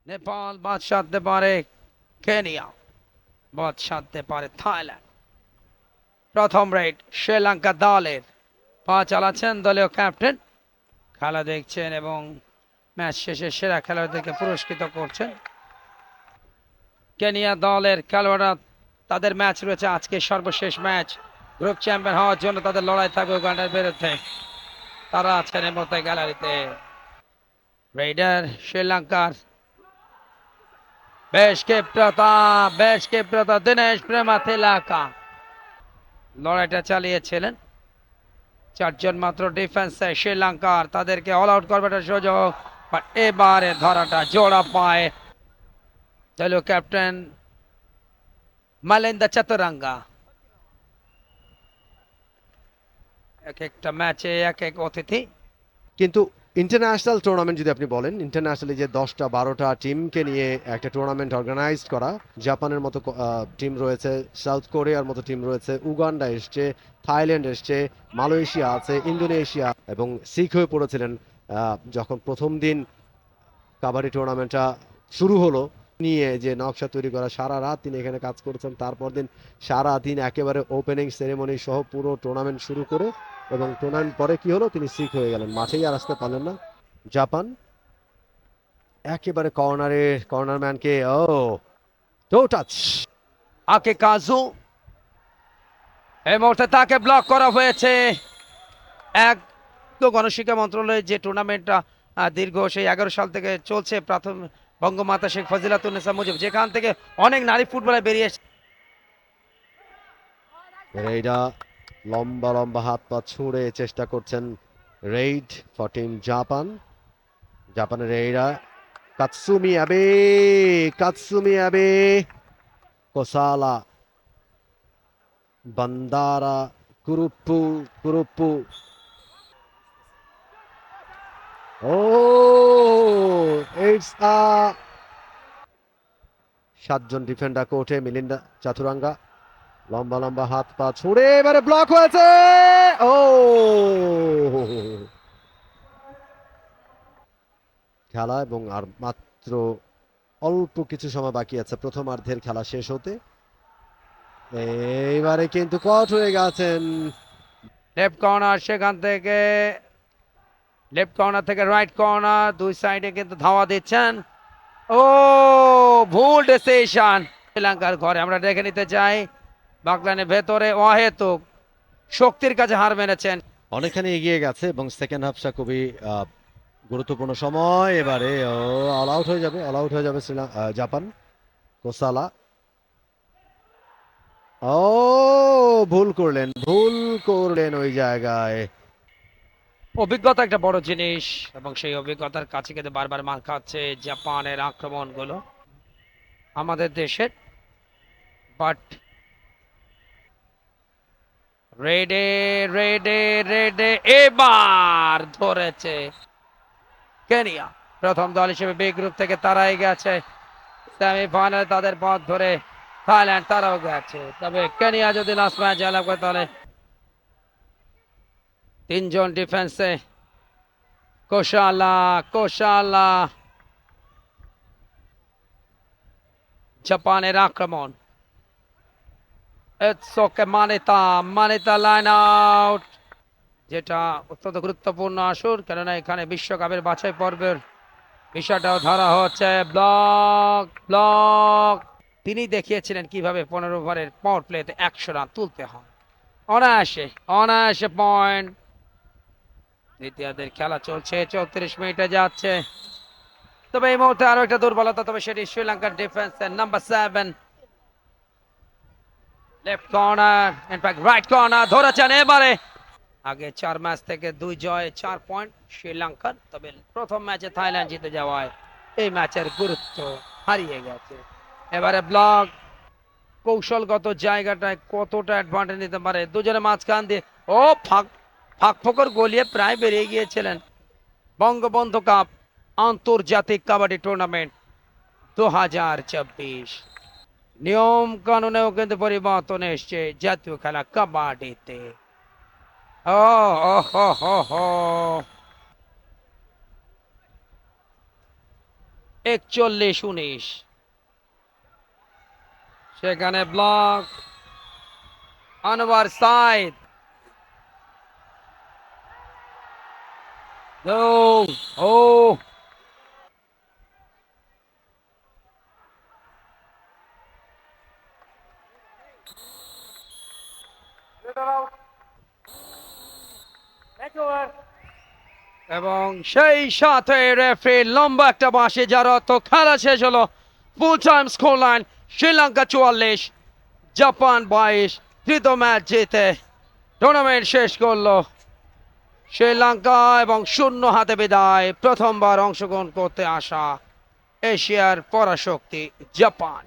নেপাল বাদ সাধতে পারে কেনিয়া, বাদ সাধতে পারে থাইল্যান্ড। প্রথম রেড শ্রীলঙ্কা দলের পা চালাচ্ছেন দলীয় ক্যাপ্টেন, খেলা দেখছেন এবং ম্যাচ শেষে সেরা খেলোয়াড়দেরকে পুরস্কৃত করছেন। কেনিয়া দলের খেলোয়াড়রা তাদের ম্যাচ রয়েছে আজকে সর্বশেষ ম্যাচ, গ্রুপ চ্যাম্পিয়ন হওয়ার জন্য তাদের লড়াই থাকবে উগান্ডার বিরুদ্ধে। তারা আছেন এই মুহূর্তে গ্যালারিতে। রেডার শ্রীলঙ্কার বেশ ক্ষিপ্রতা দীনেশ প্রেমাতিলাকা লড়াইটা চালিয়েছিলেন। চারজন মাত্র ডিফেন্সে শ্রীলঙ্কার, তাদেরকে অল আউট করবার সুযোগ, এবারে ধরাটা জোড়া পায় দলীয় ক্যাপ্টেন মালিন্দা চতুরাঙ্গা। এক একটা ম্যাচে এক এক অতিথি। কিন্তু ইন্টারন্যাশনাল টুর্নামেন্ট যদি আপনি বলেন, ইন্টারন্যাশনালি যে 10টা-12টা টিমকে নিয়ে একটা টুর্নামেন্ট অর্গানাইজ করা, জাপানের মতো টিম রয়েছে, সাউথ কোরিয়ার মতো টিম রয়েছে, উগান্ডা এসছে, থাইল্যান্ড এসছে, মালয়েশিয়া আছে, ইন্দোনেশিয়া, এবং শিখ হয়ে পড়েছিলেন যখন প্রথম দিন কাবাডি টুর্নামেন্টটা শুরু হলো। নিয়ে যে নকশা তৈরি করা, সারা রাত তিনি এখানে কাজ করেছেন, তারপর দিন সারা দিন একেবারে ওপেনিং সেরেমনি সহ পুরো টুর্নামেন্ট শুরু করে, এবং টুর্নামেন্ট পরে কি হলো, তিনি শিখ হয়ে গেলেন, মাঠেই আর আসতে পারলেন না। জাপান একেবারে কর্নার ম্যানকে টো টাচ। আকে কাজু এই মুহূর্তে তাকে ব্লক করা হয়েছে। এক তো গণশিক্ষা মন্ত্রণালয়ের যে টুর্নামেন্টটা দীর্ঘ সেই 11 সাল থেকে চলছে, প্রাথমিক বঙ্গমাতা শেখ ফজিলাতুন্নেসা মুজিব, যেখান থেকে অনেক নারী ফুটবলার বেরিয়ে এসেছে। রেইডা লম্বা লম্বা হাত পা ছুঁড়ে চেষ্টা করছেন রেইড ফর টিম জাপান। জাপানের রেইডা কাতসুমি আবে কোসালা বান্দারা কুরুপ্পু। ও ইটস 7জন ডিফেন্ডার কোর্টে, মিলিন্দা চাতুরাঙ্গা লম্বা লম্বা হাত পা ছুড়ে এবারে ব্লক হয়েছে। ও খেলা এবং আর মাত্র অল্প কিছু সময় বাকি আছে প্রথমার্ধের খেলা শেষ হতে। এইবারে কিন্তু কট হয়ে গেছেন। লেফট কর্নার, সেখান থেকে লেফট কর্নার থেকে রাইট কর্নার, দুই সাইডে কিন্তু ধাওয়া দিচ্ছেন। ও ভুল ডিসিশন শ্রীলঙ্কার ঘরে। আমরা দেখে নিতে চাই বাগলানের ভেতরে অহেতুক শক্তির কাছে হার মেনেছেন। অনেকখানি এগিয়ে গেছে এবং সেকেন্ড হাফটা খুবই গুরুত্বপূর্ণ সময়। এবারে অল আউট হয়ে যাবে জাপান। কোসালা ভুল করলেন ওই জায়গায়। অভিজ্ঞতা একটা বড় জিনিস এবং সেই অভিজ্ঞতার কাছে কিন্তু বারবার মার খাচ্ছে জাপানের আক্রমণগুলো আমাদের দেশের। বাট রেডে রেডে এবার ধরেছে কেনিয়া। প্রথম দল হিসেবে বি গ্রুপ থেকে তারাই গেছে সেমিফাইনালে, তাদের পথ ধরে থাইল্যান্ড তারাও গেছে। তবে কেনিয়া যদি লাস্ট ম্যাচ জয়লাভ করে তাহলে 3জন ডিফেন্সে কোশালা জাপানের আক্রমণ। মানিতা লাইন আউট, যেটা অত্যন্ত গুরুত্বপূর্ণ আসর, কেননা এখানে বিশ্বকাপের বাছাই পর্বের বিষয়টাও ধরা হচ্ছে। ব্লক তিনি দেখিয়েছিলেন কিভাবে 15 ওভারের পাওয়ার প্লেতে 100 রান তুলতে হয় অনায়াসে পয়েন্ট। দ্বিতীয়ার্ধের খেলা চলছে, 34 মিনিটে যাচ্ছে। তবে এই মুহূর্তে আরো একটা দুর্বলতা, তবে সেটি শ্রীলঙ্কার ডিফেন্সের number 7 left corner, in fact right corner ধরেছেন এবারে। আগে 4 ম্যাচ থেকে 2 জয় 4 পয়েন্ট শ্রীলঙ্কার, তবে প্রথম ম্যাচে থাইল্যান্ড জিতে যাওয়ায় এই ম্যাচের গুরুত্ব হারিয়ে গেছে। এবারে ব্লক কৌশলগত জায়গাটায় কতটা অ্যাডভান্টেজ নিতে পারে দুজনের মাঝখান দিয়ে। ও ফাঁক ফোকর গলিয়ে প্রায় বেরিয়ে গিয়েছিলেন। বঙ্গবন্ধু কাপ আন্তর্জাতিক কাবাডি টুর্নামেন্ট 2024 নিয়ম কানুনেও কিন্তু পরিবর্তন এসছে জাতীয় খেলা কাবাডিতে। ও 41-19। সেখানে ব্লক আনোয়ার সাইদ, ও এবং সেই সাথে রেফারি লম্বা একটা বাঁশি, যার অর্থ খেলা শেষ হলো। Full time score line Sri Lanka 44, Japan 22। তৃতীয় ম্যাচ জিতে টুর্নামেন্ট শেষ করলো শ্রীলঙ্কা এবং শূন্য হাতে বিদায় প্রথমবার অংশগ্রহণ করতে আসা এশিয়ার পরাশক্তি জাপান।